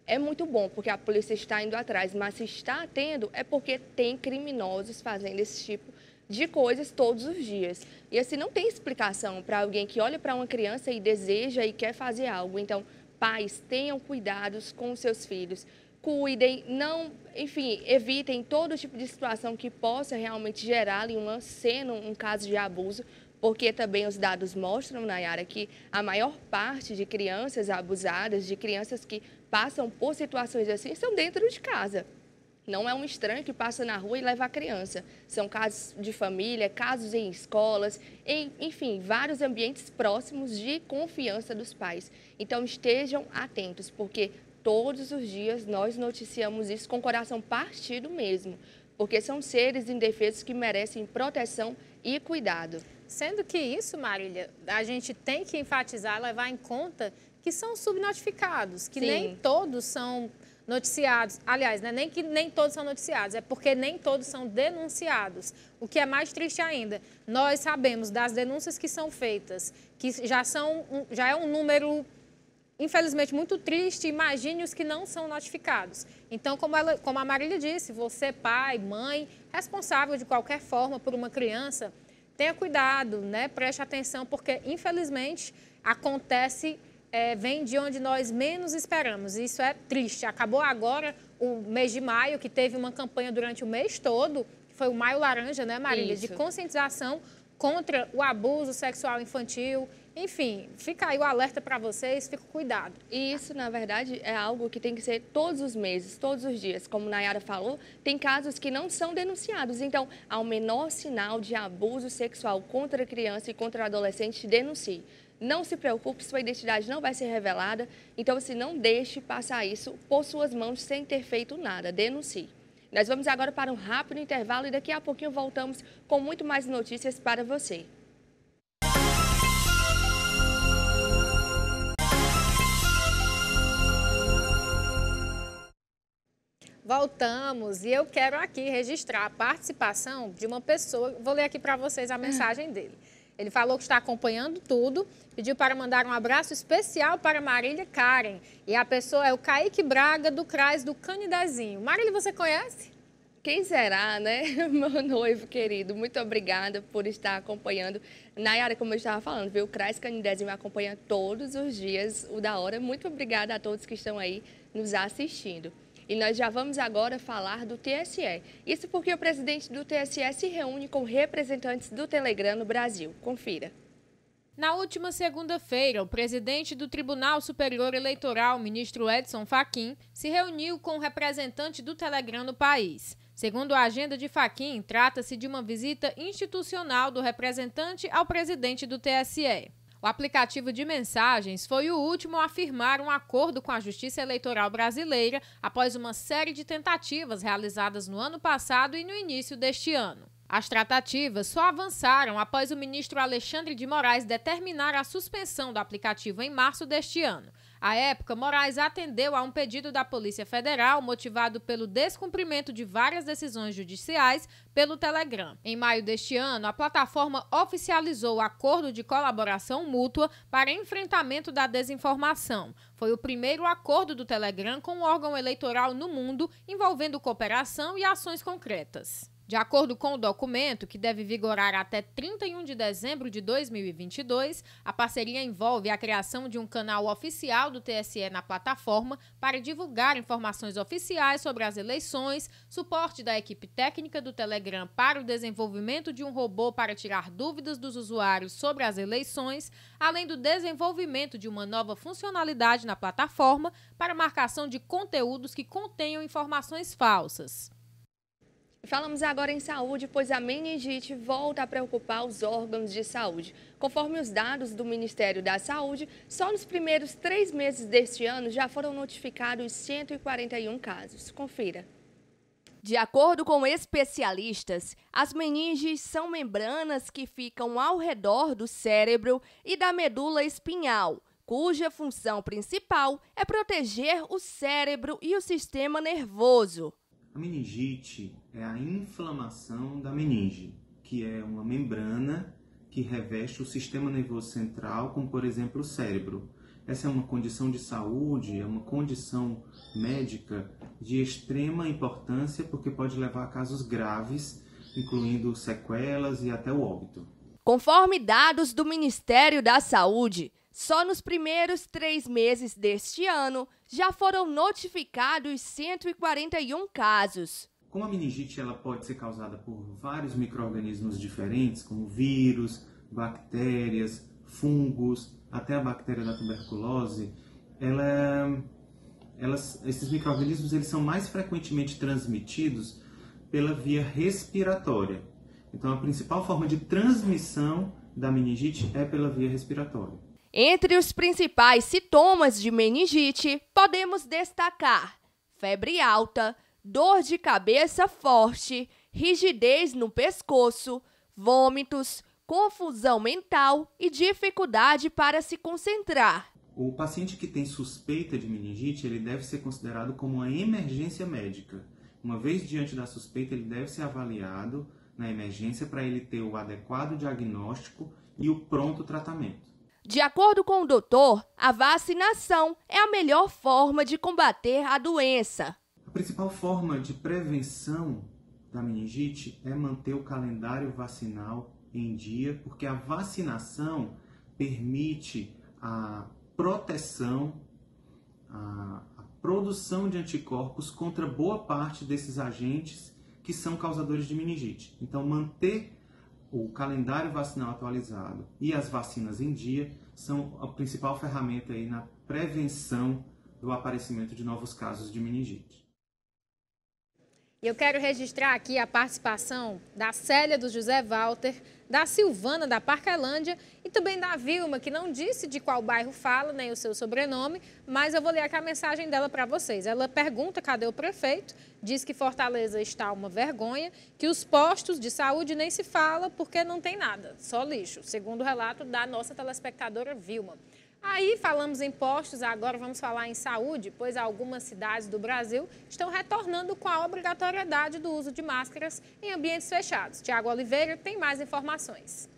é muito bom, porque a polícia está indo atrás, mas se está tendo, é porque tem criminosos fazendo esse tipo de coisas todos os dias. E assim, não tem explicação para alguém que olha para uma criança e deseja e quer fazer algo. Então, pais, tenham cuidados com os seus filhos. Cuidem, não, enfim, evitem todo tipo de situação que possa realmente gerar ali uma cena, um caso de abuso, porque também os dados mostram, Nayara, que a maior parte de crianças abusadas, de crianças que passam por situações assim, são dentro de casa. Não é um estranho que passa na rua e leva a criança. São casos de família, casos em escolas, enfim, vários ambientes próximos de confiança dos pais. Então, estejam atentos, porque todos os dias nós noticiamos isso com o coração partido mesmo, porque são seres indefesos que merecem proteção e cuidado. Sendo que isso, Marília, a gente tem que enfatizar, levar em conta que são subnotificados, que nem todos são noticiados. Aliás, não é nem que nem todos são noticiados, é porque nem todos são denunciados. O que é mais triste ainda, nós sabemos das denúncias que são feitas, que já é um número, infelizmente, muito triste. Imagine os que não são notificados. Então, como a Marília disse, você, pai, mãe, responsável de qualquer forma por uma criança, tenha cuidado, né? Preste atenção, porque, infelizmente, acontece, vem de onde nós menos esperamos. Isso é triste. Acabou agora o mês de maio, que teve uma campanha durante o mês todo, que foi o Maio Laranja, né, Marília? Isso. De conscientização contra o abuso sexual infantil. Enfim, fica aí o alerta para vocês, fica cuidado. E isso, na verdade, é algo que tem que ser todos os meses, todos os dias. Como Nayara falou, tem casos que não são denunciados. Então, ao menor sinal de abuso sexual contra a criança e contra o adolescente, denuncie. Não se preocupe, sua identidade não vai ser revelada. Então, assim, não deixe passar isso por suas mãos sem ter feito nada. Denuncie. Nós vamos agora para um rápido intervalo e daqui a pouquinho voltamos com muito mais notícias para você. Voltamos e eu quero aqui registrar a participação de uma pessoa. Vou ler aqui para vocês a mensagem dele. Ele falou que está acompanhando tudo, pediu para mandar um abraço especial para Marília Karen. E a pessoa é o Kaique Braga, do CRAS do Canidezinho. Marília, você conhece? quem será, né? Meu noivo querido, muito obrigada por estar acompanhando. Nayara, como eu estava falando, viu? O CRAS Canindé me acompanha todos os dias, o da hora. Muito obrigada a todos que estão aí nos assistindo. E nós já vamos agora falar do TSE. Isso porque o presidente do TSE se reúne com representantes do Telegram no Brasil. Confira. Na última segunda-feira, o presidente do Tribunal Superior Eleitoral, ministro Edson Fachin, se reuniu com o representante do Telegram no país. Segundo a agenda de Fachin, trata-se de uma visita institucional do representante ao presidente do TSE. O aplicativo de mensagens foi o último a firmar um acordo com a Justiça Eleitoral brasileira após uma série de tentativas realizadas no ano passado e no início deste ano. As tratativas só avançaram após o ministro Alexandre de Moraes determinar a suspensão do aplicativo em março deste ano. À época, Moraes atendeu a um pedido da Polícia Federal motivado pelo descumprimento de várias decisões judiciais pelo Telegram. Em maio deste ano, a plataforma oficializou o acordo de colaboração mútua para enfrentamento da desinformação. Foi o primeiro acordo do Telegram com um órgão eleitoral no mundo envolvendo cooperação e ações concretas. De acordo com o documento, que deve vigorar até 31 de dezembro de 2022, a parceria envolve a criação de um canal oficial do TSE na plataforma para divulgar informações oficiais sobre as eleições, suporte da equipe técnica do Telegram para o desenvolvimento de um robô para tirar dúvidas dos usuários sobre as eleições, além do desenvolvimento de uma nova funcionalidade na plataforma para marcação de conteúdos que contenham informações falsas. Falamos agora em saúde, pois a meningite volta a preocupar os órgãos de saúde. Conforme os dados do Ministério da Saúde, só nos primeiros 3 meses deste ano já foram notificados 141 casos. Confira. De acordo com especialistas, as meninges são membranas que ficam ao redor do cérebro e da medula espinhal, cuja função principal é proteger o cérebro e o sistema nervoso. A meningite é a inflamação da meninge, que é uma membrana que reveste o sistema nervoso central, como por exemplo o cérebro. Essa é uma condição de saúde, é uma condição médica de extrema importância porque pode levar a casos graves, incluindo sequelas e até o óbito. Conforme dados do Ministério da Saúde, só nos primeiros 3 meses deste ano já foram notificados 141 casos. Como a meningite ela pode ser causada por vários micro-organismos diferentes, como vírus, bactérias, fungos, até a bactéria da tuberculose, esses micro-organismos eles são mais frequentemente transmitidos pela via respiratória. Então, a principal forma de transmissão da meningite é pela via respiratória. Entre os principais sintomas de meningite, podemos destacar febre alta, dor de cabeça forte, rigidez no pescoço, vômitos, confusão mental e dificuldade para se concentrar. O paciente que tem suspeita de meningite, ele deve ser considerado como uma emergência médica. Uma vez diante da suspeita, ele deve ser avaliado na emergência para ele ter o adequado diagnóstico e o pronto tratamento. De acordo com o doutor, a vacinação é a melhor forma de combater a doença. A principal forma de prevenção da meningite é manter o calendário vacinal em dia, porque a vacinação permite a proteção, a produção de anticorpos contra boa parte desses agentes que são causadores de meningite. Então, manter o calendário vacinal atualizado e as vacinas em dia são a principal ferramenta aí na prevenção do aparecimento de novos casos de meningite. Eu quero registrar aqui a participação da Célia, do José Walter, da Silvana, da Parquelândia e também da Vilma, que não disse de qual bairro fala, nem o seu sobrenome, mas eu vou ler aqui a mensagem dela para vocês. Ela pergunta cadê o prefeito, diz que Fortaleza está uma vergonha, que os postos de saúde nem se fala porque não tem nada, só lixo, segundo o relato da nossa telespectadora Vilma. Aí falamos em postos, agora vamos falar em saúde, pois algumas cidades do Brasil estão retornando com a obrigatoriedade do uso de máscaras em ambientes fechados. Tiago Oliveira tem mais informações.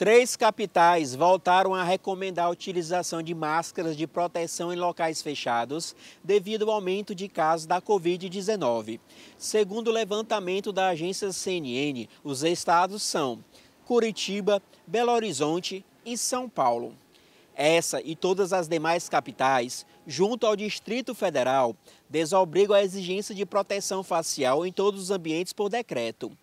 3 capitais voltaram a recomendar a utilização de máscaras de proteção em locais fechados devido ao aumento de casos da Covid-19. Segundo o levantamento da agência CNN, os estados são Curitiba, Belo Horizonte e São Paulo. Essa e todas as demais capitais, junto ao Distrito Federal, desobrigam a exigência de proteção facial em todos os ambientes por decreto.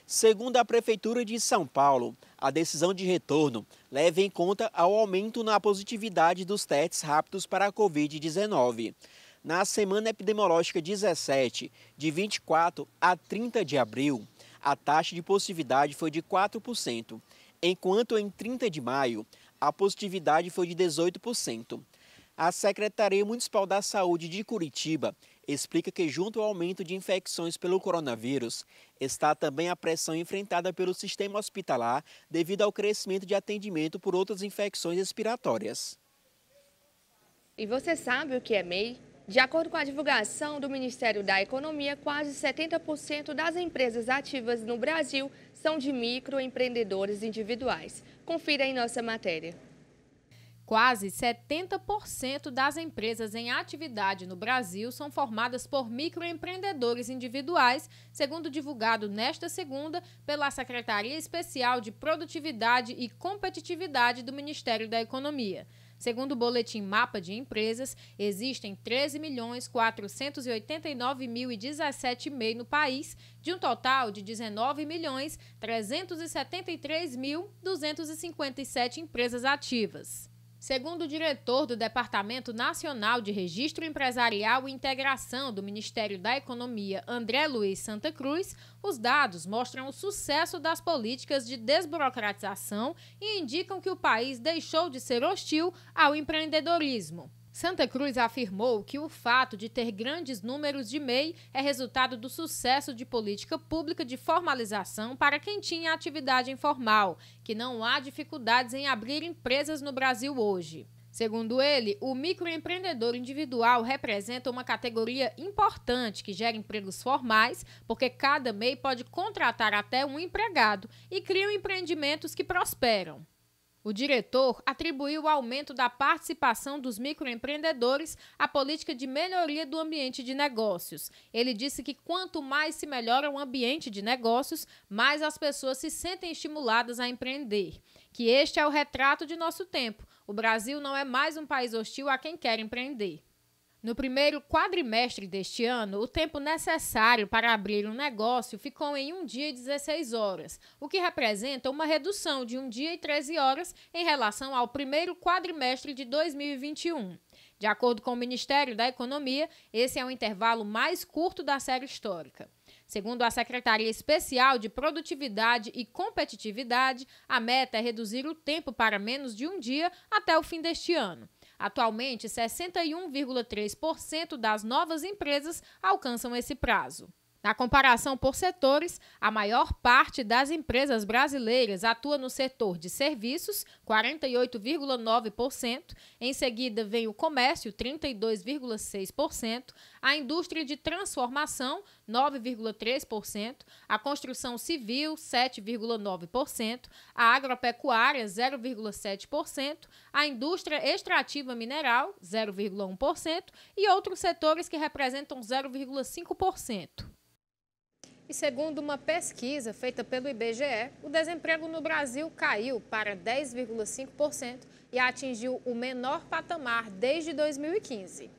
Segundo a Prefeitura de São Paulo, a decisão de retorno leva em conta ao aumento na positividade dos testes rápidos para a Covid-19. Na semana epidemiológica 17, de 24 a 30 de abril, a taxa de positividade foi de 4%, enquanto em 30 de maio, a positividade foi de 18%. A Secretaria Municipal da Saúde de Curitiba explica que, junto ao aumento de infecções pelo coronavírus, está também a pressão enfrentada pelo sistema hospitalar devido ao crescimento de atendimento por outras infecções respiratórias. E você sabe o que é MEI? De acordo com a divulgação do Ministério da Economia, quase 70% das empresas ativas no Brasil são de microempreendedores individuais. Confira em nossa matéria. Quase 70% das empresas em atividade no Brasil são formadas por microempreendedores individuais, segundo divulgado nesta segunda pela Secretaria Especial de Produtividade e Competitividade do Ministério da Economia. Segundo o boletim Mapa de Empresas, existem 13.489.017 MEI no país, de um total de 19.373.257 empresas ativas. Segundo o diretor do Departamento Nacional de Registro Empresarial e Integração do Ministério da Economia, André Luiz Santa Cruz, os dados mostram o sucesso das políticas de desburocratização e indicam que o país deixou de ser hostil ao empreendedorismo. Santa Cruz afirmou que o fato de ter grandes números de MEI é resultado do sucesso de política pública de formalização para quem tinha atividade informal, que não há dificuldades em abrir empresas no Brasil hoje. Segundo ele, o microempreendedor individual representa uma categoria importante que gera empregos formais, porque cada MEI pode contratar até um empregado e criam empreendimentos que prosperam. O diretor atribuiu o aumento da participação dos microempreendedores à política de melhoria do ambiente de negócios. Ele disse que quanto mais se melhora o ambiente de negócios, mais as pessoas se sentem estimuladas a empreender. Que este é o retrato de nosso tempo. O Brasil não é mais um país hostil a quem quer empreender. No primeiro quadrimestre deste ano, o tempo necessário para abrir um negócio ficou em 1 dia e 16 horas, o que representa uma redução de 1 dia e 13 horas em relação ao primeiro quadrimestre de 2021. De acordo com o Ministério da Economia, esse é o intervalo mais curto da série histórica. Segundo a Secretaria Especial de Produtividade e Competitividade, a meta é reduzir o tempo para menos de 1 dia até o fim deste ano. Atualmente, 61,3% das novas empresas alcançam esse prazo. Na comparação por setores, a maior parte das empresas brasileiras atua no setor de serviços, 48,9%, em seguida vem o comércio, 32,6%, a indústria de transformação, 9,3%, a construção civil, 7,9%, a agropecuária, 0,7%, a indústria extrativa mineral, 0,1% e outros setores que representam 0,5%. E segundo uma pesquisa feita pelo IBGE, o desemprego no Brasil caiu para 10,5% e atingiu o menor patamar desde 2015.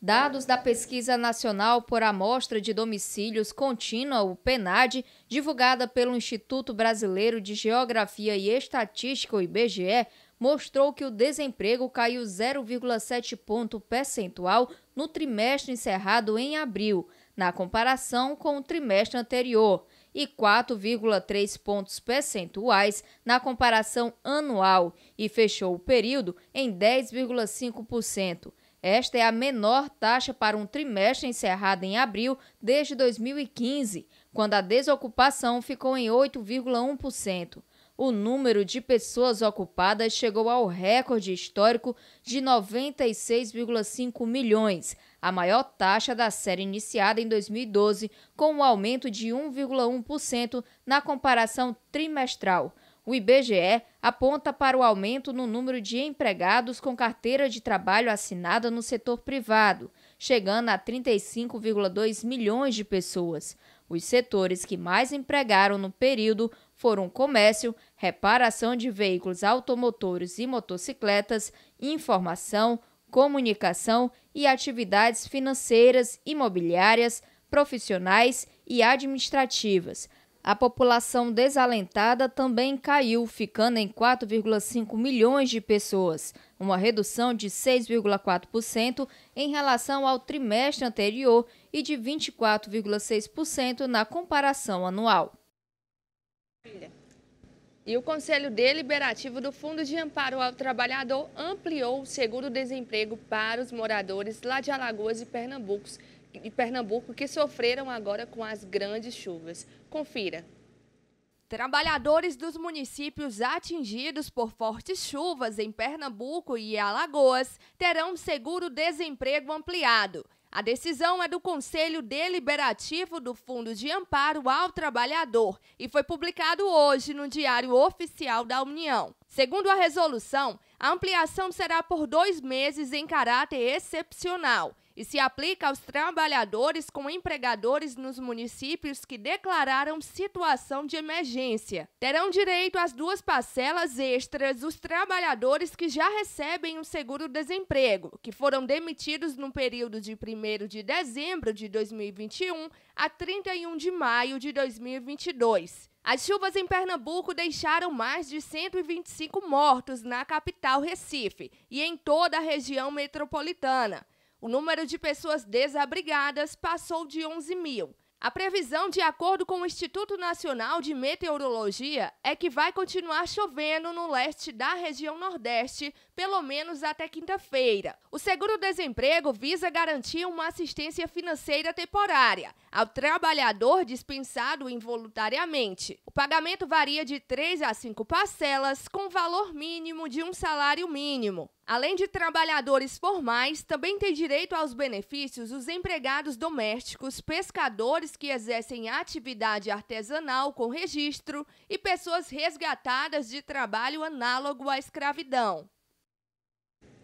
Dados da Pesquisa Nacional por Amostra de Domicílios Contínua, o PNAD, divulgada pelo Instituto Brasileiro de Geografia e Estatística, o IBGE, mostrou que o desemprego caiu 0,7 ponto percentual no trimestre encerrado em abril, na comparação com o trimestre anterior, e 4,3 pontos percentuais na comparação anual, e fechou o período em 10,5%. Esta é a menor taxa para um trimestre encerrado em abril desde 2015, quando a desocupação ficou em 8,1%. O número de pessoas ocupadas chegou ao recorde histórico de 96,5 milhões, a maior taxa da série iniciada em 2012, com um aumento de 1,1% na comparação trimestral. O IBGE aponta para o aumento no número de empregados com carteira de trabalho assinada no setor privado, chegando a 35,2 milhões de pessoas. Os setores que mais empregaram no período foram comércio, reparação de veículos automotores e motocicletas, informação, comunicação e atividades financeiras, imobiliárias, profissionais e administrativas. A população desalentada também caiu, ficando em 4,5 milhões de pessoas, uma redução de 6,4% em relação ao trimestre anterior e de 24,6% na comparação anual. E o Conselho Deliberativo do Fundo de Amparo ao Trabalhador ampliou o seguro-desemprego para os moradores lá de Alagoas e Pernambuco que sofreram agora com as grandes chuvas. Confira. Trabalhadores dos municípios atingidos por fortes chuvas em Pernambuco e Alagoas terão seguro-desemprego ampliado. A decisão é do Conselho Deliberativo do Fundo de Amparo ao Trabalhador e foi publicado hoje no Diário Oficial da União. Segundo a resolução, a ampliação será por 2 meses em caráter excepcional e se aplica aos trabalhadores com empregadores nos municípios que declararam situação de emergência. Terão direito às 2 parcelas extras os trabalhadores que já recebem o seguro-desemprego, que foram demitidos no período de 1º de dezembro de 2021 a 31 de maio de 2022. As chuvas em Pernambuco deixaram mais de 125 mortos na capital Recife e em toda a região metropolitana. O número de pessoas desabrigadas passou de 11 mil. A previsão, de acordo com o Instituto Nacional de Meteorologia, é que vai continuar chovendo no leste da região Nordeste, pelo menos até quinta-feira. O seguro-desemprego visa garantir uma assistência financeira temporária ao trabalhador dispensado involuntariamente. O pagamento varia de 3 a 5 parcelas, com valor mínimo de um salário mínimo. Além de trabalhadores formais, também têm direito aos benefícios os empregados domésticos, pescadores que exercem atividade artesanal com registro e pessoas resgatadas de trabalho análogo à escravidão.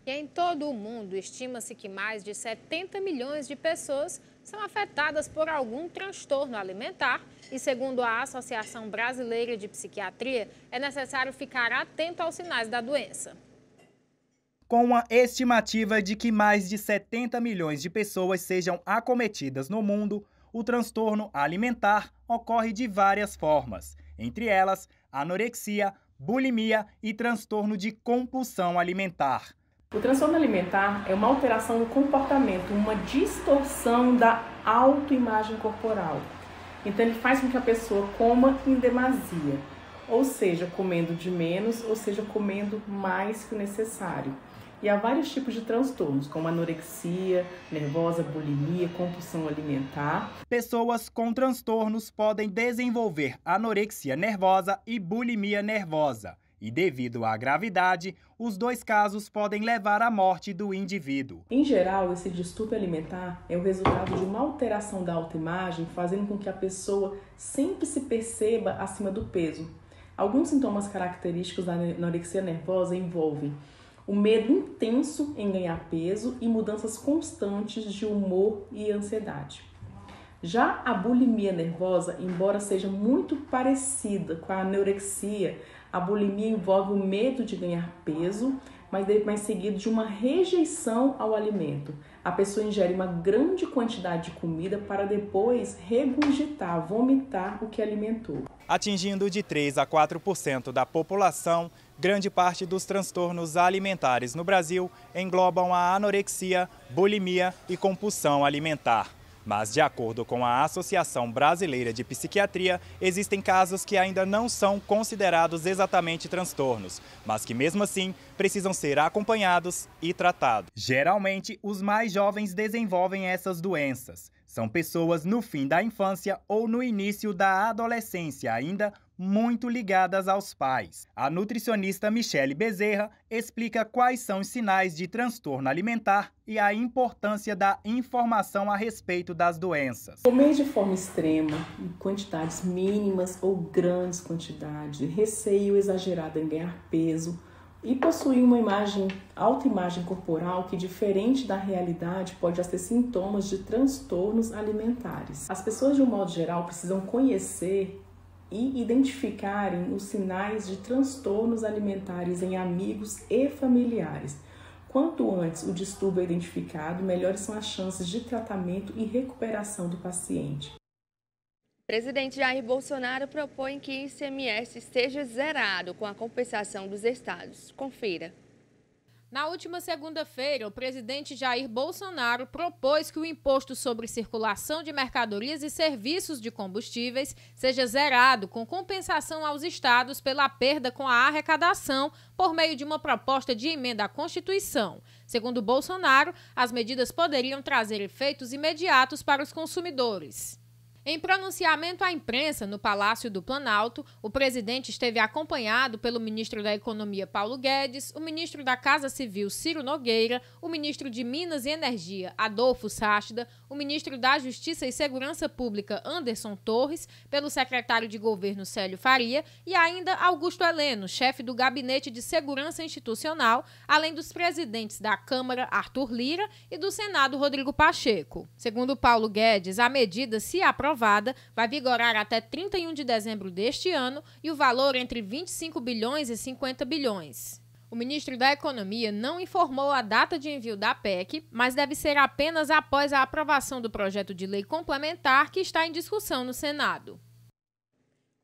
E em todo o mundo, estima-se que mais de 70 milhões de pessoas são afetadas por algum transtorno alimentar e, segundo a Associação Brasileira de Psiquiatria, é necessário ficar atento aos sinais da doença. Com a estimativa de que mais de 70 milhões de pessoas sejam acometidas no mundo, o transtorno alimentar ocorre de várias formas, entre elas anorexia, bulimia e transtorno de compulsão alimentar. O transtorno alimentar é uma alteração do comportamento, uma distorção da autoimagem corporal. Então ele faz com que a pessoa coma em demasia, ou seja, comendo de menos, ou seja, comendo mais que o necessário. E há vários tipos de transtornos, como anorexia nervosa, bulimia, compulsão alimentar. Pessoas com transtornos podem desenvolver anorexia nervosa e bulimia nervosa. E devido à gravidade, os 2 casos podem levar à morte do indivíduo. Em geral, esse distúrbio alimentar é o resultado de uma alteração da autoimagem, fazendo com que a pessoa sempre se perceba acima do peso. Alguns sintomas característicos da anorexia nervosa envolvem o medo intenso em ganhar peso e mudanças constantes de humor e ansiedade. Já a bulimia nervosa, embora seja muito parecida com a anorexia, a bulimia envolve o medo de ganhar peso, mas seguido de uma rejeição ao alimento. A pessoa ingere uma grande quantidade de comida para depois regurgitar, vomitar o que alimentou. Atingindo de 3 a 4% da população, grande parte dos transtornos alimentares no Brasil englobam a anorexia, bulimia e compulsão alimentar. Mas, de acordo com a Associação Brasileira de Psiquiatria, existem casos que ainda não são considerados exatamente transtornos, mas que, mesmo assim, precisam ser acompanhados e tratados. Geralmente, os mais jovens desenvolvem essas doenças. São pessoas no fim da infância ou no início da adolescência ainda, muito ligadas aos pais. A nutricionista Michele Bezerra explica quais são os sinais de transtorno alimentar e a importância da informação a respeito das doenças. Comer de forma extrema, em quantidades mínimas ou grandes quantidades, receio exagerado em ganhar peso e possuir uma autoimagem corporal que, diferente da realidade, pode ser sintomas de transtornos alimentares. As pessoas, de um modo geral, precisam conhecer e identificarem os sinais de transtornos alimentares em amigos e familiares. Quanto antes o distúrbio é identificado, melhores são as chances de tratamento e recuperação do paciente. O presidente Jair Bolsonaro propõe que o ICMS seja zerado com a compensação dos estados. Confira. Na última segunda-feira, o presidente Jair Bolsonaro propôs que o imposto sobre circulação de mercadorias e serviços de combustíveis seja zerado com compensação aos estados pela perda com a arrecadação por meio de uma proposta de emenda à Constituição. Segundo Bolsonaro, as medidas poderiam trazer efeitos imediatos para os consumidores. Em pronunciamento à imprensa no Palácio do Planalto, o presidente esteve acompanhado pelo ministro da Economia, Paulo Guedes, o ministro da Casa Civil, Ciro Nogueira, o ministro de Minas e Energia, Adolfo Sáchida, o ministro da Justiça e Segurança Pública, Anderson Torres, pelo secretário de Governo, Célio Faria, e ainda Augusto Heleno, chefe do Gabinete de Segurança Institucional, além dos presidentes da Câmara, Arthur Lira, e do Senado, Rodrigo Pacheco. Segundo Paulo Guedes, a medida, se aprovada, vai vigorar até 31 de dezembro deste ano e o valor entre 25 bilhões e 50 bilhões. O ministro da Economia não informou a data de envio da PEC, mas deve ser apenas após a aprovação do projeto de lei complementar que está em discussão no Senado.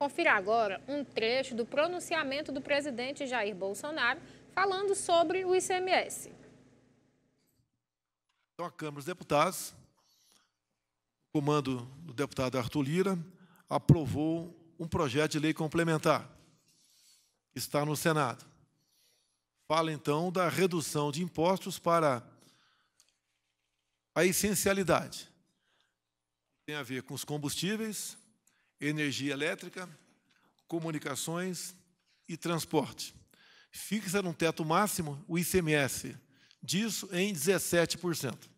Confira agora um trecho do pronunciamento do presidente Jair Bolsonaro falando sobre o ICMS. Então, a Câmara dos Deputados, comando do deputado Arthur Lira, aprovou um projeto de lei complementar, que está no Senado. Fala, então, da redução de impostos para a essencialidade. Tem a ver com os combustíveis, energia elétrica, comunicações e transporte. Fixa num teto máximo o ICMS disso em 17%.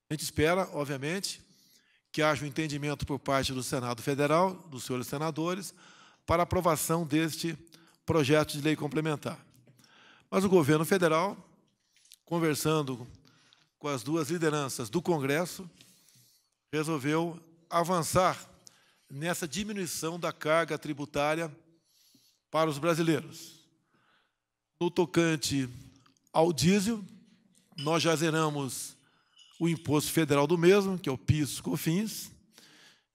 A gente espera, obviamente, que haja um entendimento por parte do Senado Federal, dos senhores senadores, para aprovação deste projeto de lei complementar. Mas o governo federal, conversando com as duas lideranças do Congresso, resolveu avançar nessa diminuição da carga tributária para os brasileiros. No tocante ao diesel, nós já zeramos o imposto federal do mesmo, que é o PIS/COFINS,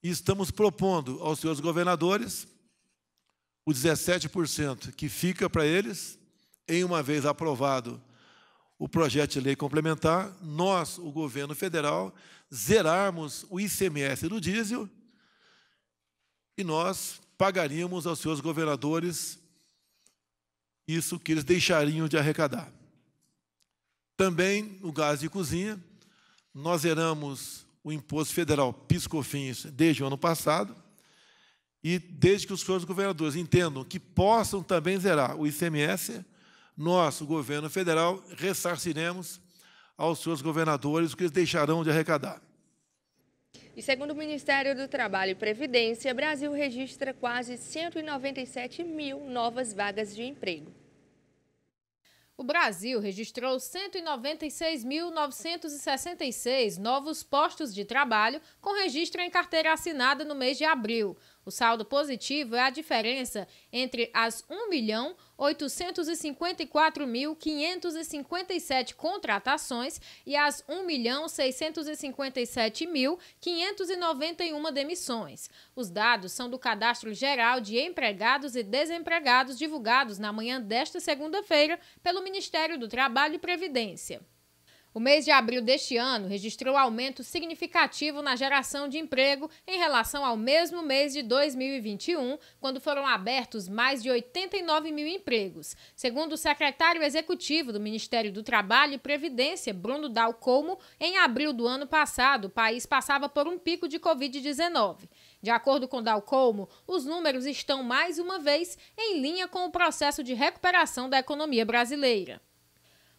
e estamos propondo aos senhores governadores o 17% que fica para eles, em uma vez aprovado o projeto de lei complementar, nós, o governo federal, zerarmos o ICMS do diesel e nós pagaríamos aos senhores governadores isso que eles deixariam de arrecadar. Também, no gás de cozinha, nós zeramos o imposto federal PIS/COFINS desde o ano passado e desde que os senhores governadores entendam que possam também zerar o ICMS, nós, o governo federal, ressarciremos aos senhores governadores o que eles deixarão de arrecadar. E segundo o Ministério do Trabalho e Previdência, o Brasil registra quase 197 mil novas vagas de emprego. O Brasil registrou 196.966 novos postos de trabalho com registro em carteira assinada no mês de abril. O saldo positivo é a diferença entre as 1.854.557 contratações e as 1.657.591 demissões. Os dados são do Cadastro Geral de Empregados e Desempregados divulgados na manhã desta segunda-feira pelo Ministério do Trabalho e Previdência. O mês de abril deste ano registrou aumento significativo na geração de emprego em relação ao mesmo mês de 2021, quando foram abertos mais de 89 mil empregos. Segundo o secretário executivo do Ministério do Trabalho e Previdência, Bruno Dalcomo, em abril do ano passado, o país passava por um pico de Covid-19. De acordo com Dalcomo, os números estão mais uma vez em linha com o processo de recuperação da economia brasileira.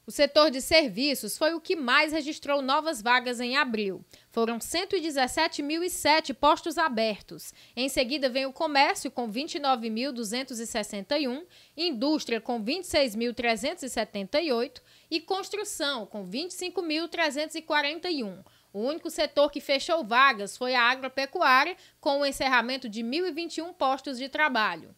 O setor de serviços foi o que mais registrou novas vagas em abril. Foram 117.007 postos abertos. Em seguida vem o comércio com 29.261, indústria com 26.378 e construção com 25.341. O único setor que fechou vagas foi a agropecuária, com o encerramento de 1.021 postos de trabalho.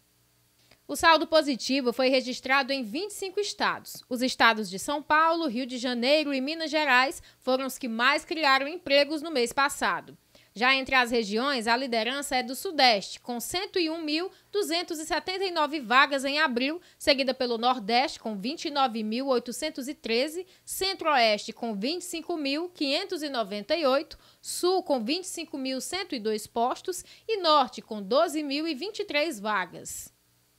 O saldo positivo foi registrado em 25 estados. Os estados de São Paulo, Rio de Janeiro e Minas Gerais foram os que mais criaram empregos no mês passado. Já entre as regiões, a liderança é do Sudeste, com 101.279 vagas em abril, seguida pelo Nordeste, com 29.813, Centro-Oeste, com 25.598, Sul, com 25.102 postos e Norte, com 12.023 vagas.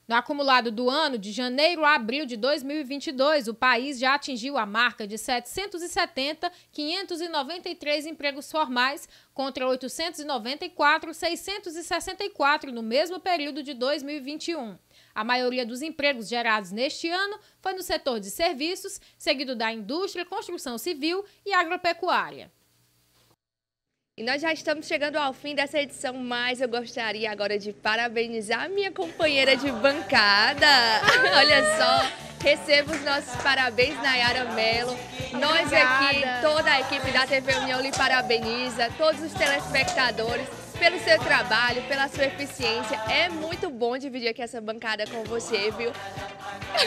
No acumulado do ano, de janeiro a abril de 2022, o país já atingiu a marca de 770.593 empregos formais, contra 894.664 no mesmo período de 2021. A maioria dos empregos gerados neste ano foi no setor de serviços, seguido da indústria, construção civil e agropecuária. E nós já estamos chegando ao fim dessa edição, mas eu gostaria agora de parabenizar a minha companheira de bancada. Olha só, recebo os nossos parabéns, Nayara Mello. Nós aqui, toda a equipe da TV União lhe parabeniza, todos os telespectadores, pelo seu trabalho, pela sua eficiência. É muito bom dividir aqui essa bancada com você, viu?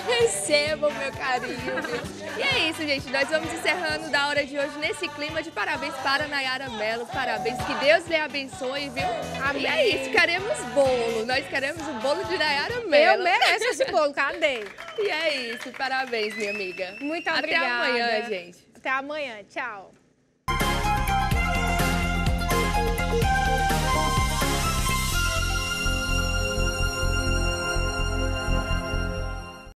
Receba o meu carinho, viu? E é isso, gente. Nós vamos encerrando da hora de hoje nesse clima de parabéns para Nayara Mello. Parabéns, que Deus lhe abençoe, viu? Amém. E é isso, queremos bolo. Nós queremos o bolo de Nayara Mello. Eu mereço esse bolo, cadê? E é isso, parabéns, minha amiga. Muito obrigada. Até amanhã, gente. Até amanhã, tchau.